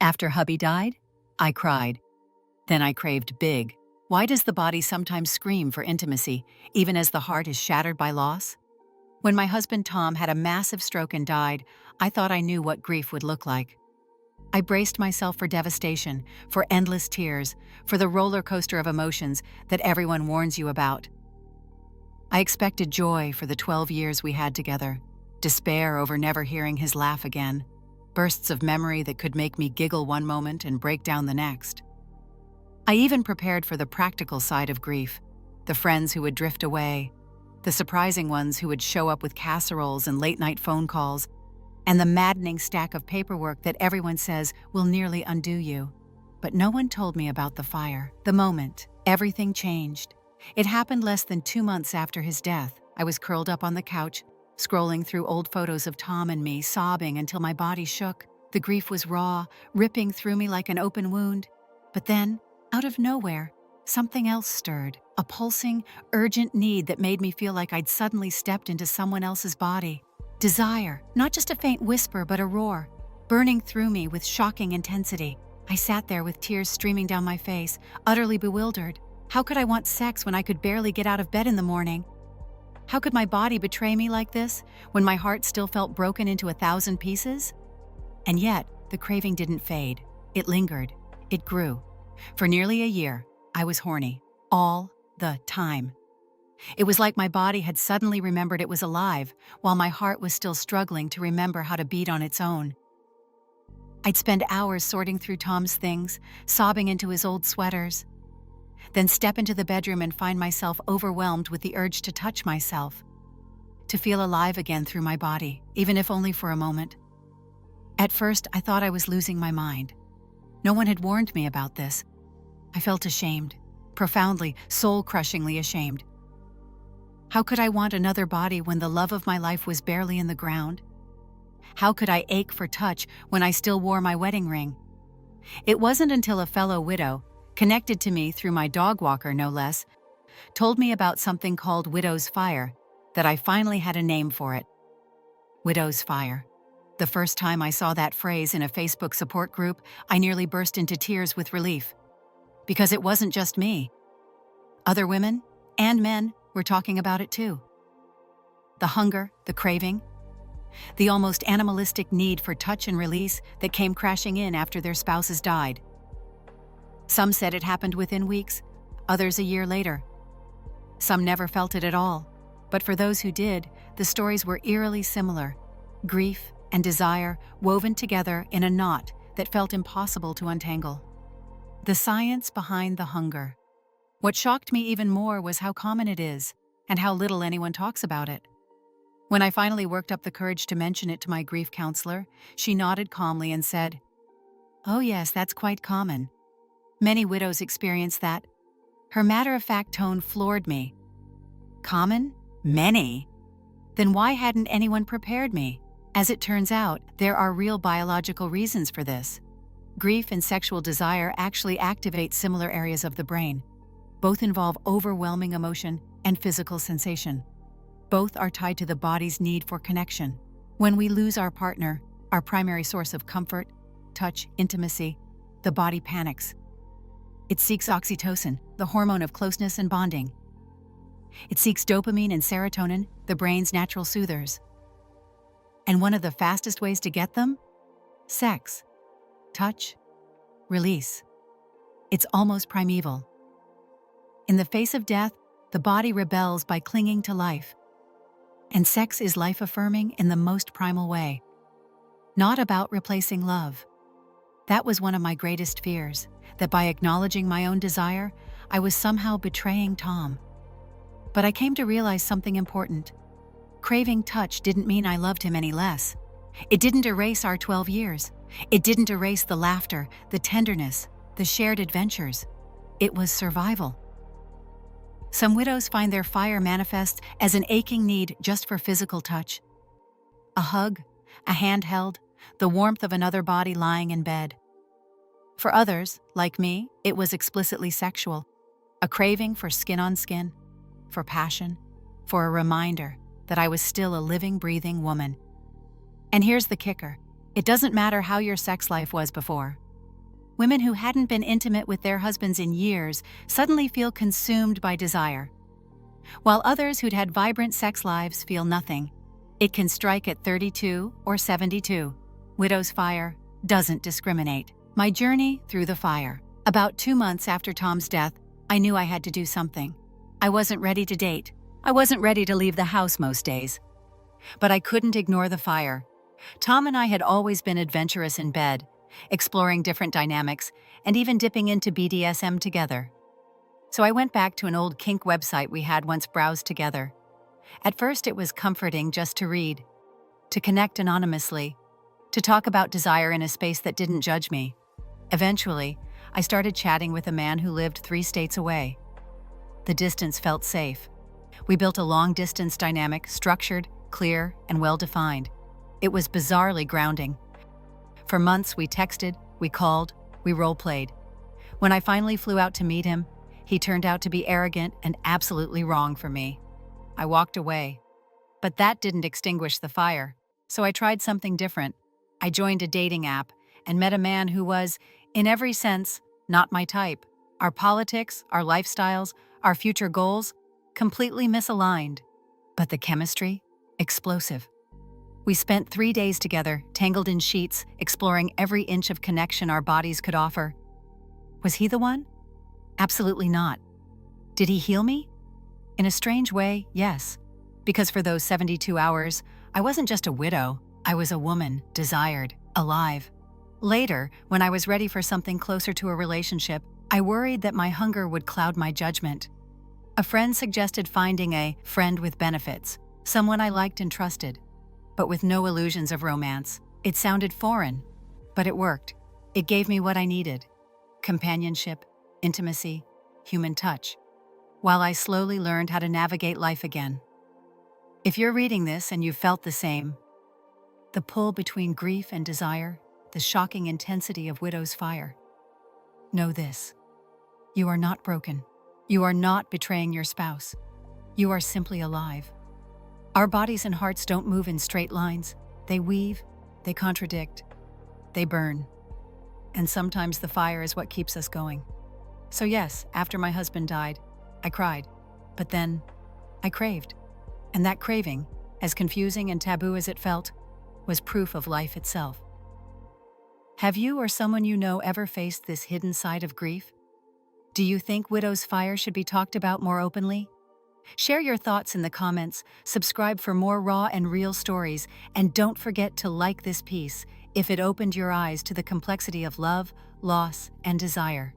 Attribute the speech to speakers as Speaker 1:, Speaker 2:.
Speaker 1: After hubby died, I cried. Then I craved big. Why does the body sometimes scream for intimacy, even as the heart is shattered by loss? When my husband Tom had a massive stroke and died, I thought I knew what grief would look like. I braced myself for devastation, for endless tears, for the roller coaster of emotions that everyone warns you about. I expected joy for the 12 years we had together, despair over never hearing his laugh again, bursts of memory that could make me giggle one moment and break down the next. I even prepared for the practical side of grief, the friends who would drift away, the surprising ones who would show up with casseroles and late-night phone calls, and the maddening stack of paperwork that everyone says will nearly undo you. But no one told me about the fire. The moment everything changed. It happened less than 2 months after his death. I was curled up on the couch, scrolling through old photos of Tom and me, sobbing until my body shook. The grief was raw, ripping through me like an open wound. But then, out of nowhere, something else stirred, a pulsing, urgent need that made me feel like I'd suddenly stepped into someone else's body. Desire, not just a faint whisper but a roar, burning through me with shocking intensity. I sat there with tears streaming down my face, utterly bewildered. How could I want sex when I could barely get out of bed in the morning? How could my body betray me like this, when my heart still felt broken into 1,000 pieces? And yet, the craving didn't fade. It lingered. It grew. For nearly a year, I was horny. All the time. It was like my body had suddenly remembered it was alive, while my heart was still struggling to remember how to beat on its own. I'd spend hours sorting through Tom's things, sobbing into his old sweaters, then step into the bedroom and find myself overwhelmed with the urge to touch myself, to feel alive again through my body, even if only for a moment. At first, I thought I was losing my mind. No one had warned me about this. I felt ashamed, profoundly, soul-crushingly ashamed. How could I want another body when the love of my life was barely in the ground? How could I ache for touch when I still wore my wedding ring? It wasn't until a fellow widow, connected to me through my dog walker no less, told me about something called widow's fire, that I finally had a name for it. Widow's fire. The first time I saw that phrase in a Facebook support group, I nearly burst into tears with relief. Because it wasn't just me. Other women and men were talking about it too. The hunger, the craving, the almost animalistic need for touch and release that came crashing in after their spouses died. Some said it happened within weeks, others a year later. Some never felt it at all, but for those who did, the stories were eerily similar. Grief and desire woven together in a knot that felt impossible to untangle. The science behind the hunger. What shocked me even more was how common it is, and how little anyone talks about it. When I finally worked up the courage to mention it to my grief counselor, she nodded calmly and said, "Oh yes, that's quite common. Many widows experience that." Her matter-of-fact tone floored me. Common? Many? Then why hadn't anyone prepared me? As it turns out, there are real biological reasons for this. Grief and sexual desire actually activate similar areas of the brain. Both involve overwhelming emotion and physical sensation. Both are tied to the body's need for connection. When we lose our partner, our primary source of comfort, touch, intimacy, the body panics. It seeks oxytocin, the hormone of closeness and bonding. It seeks dopamine and serotonin, the brain's natural soothers. And one of the fastest ways to get them? Sex. Touch. Release. It's almost primeval. In the face of death, the body rebels by clinging to life. And sex is life-affirming in the most primal way. Not about replacing love. That was one of my greatest fears, that by acknowledging my own desire, I was somehow betraying Tom. But I came to realize something important. Craving touch didn't mean I loved him any less. It didn't erase our 12 years. It didn't erase the laughter, the tenderness, the shared adventures. It was survival. Some widows find their fire manifest as an aching need just for physical touch. A hug, a hand held, the warmth of another body lying in bed. For others, like me, it was explicitly sexual. A craving for skin on skin, for passion, for a reminder that I was still a living, breathing woman. And here's the kicker. It doesn't matter how your sex life was before. Women who hadn't been intimate with their husbands in years suddenly feel consumed by desire, while others who'd had vibrant sex lives feel nothing. It can strike at 32 or 72. Widow's fire doesn't discriminate. My journey through the fire. About 2 months after Tom's death, I knew I had to do something. I wasn't ready to date. I wasn't ready to leave the house most days. But I couldn't ignore the fire. Tom and I had always been adventurous in bed, exploring different dynamics, and even dipping into BDSM together. So I went back to an old kink website we had once browsed together. At first it was comforting just to read, to connect anonymously, to talk about desire in a space that didn't judge me. Eventually, I started chatting with a man who lived 3 states away. The distance felt safe. We built a long-distance dynamic, structured, clear, and well-defined. It was bizarrely grounding. For months we texted, we called, we role-played. When I finally flew out to meet him, he turned out to be arrogant and absolutely wrong for me. I walked away. But that didn't extinguish the fire, so I tried something different. I joined a dating app and met a man who was, in every sense, not my type. Our politics, our lifestyles, our future goals, completely misaligned. But the chemistry? Explosive. We spent 3 days together, tangled in sheets, exploring every inch of connection our bodies could offer. Was he the one? Absolutely not. Did he heal me? In a strange way, yes. Because for those 72 hours, I wasn't just a widow, I was a woman, desired, alive. Later, when I was ready for something closer to a relationship, I worried that my hunger would cloud my judgment. A friend suggested finding a friend with benefits, someone I liked and trusted, but with no illusions of romance. It sounded foreign, but it worked. It gave me what I needed: companionship, intimacy, human touch, while I slowly learned how to navigate life again. If you're reading this and you've felt the same, the pull between grief and desire, the shocking intensity of widow's fire, know this: you are not broken. You are not betraying your spouse. You are simply alive. Our bodies and hearts don't move in straight lines. They weave, they contradict, they burn. And sometimes the fire is what keeps us going. So yes, after my husband died, I cried. But then, I craved. And that craving, as confusing and taboo as it felt, was proof of life itself. Have you or someone you know ever faced this hidden side of grief? Do you think widow's fire should be talked about more openly? Share your thoughts in the comments, subscribe for more raw and real stories, and don't forget to like this piece if it opened your eyes to the complexity of love, loss, and desire.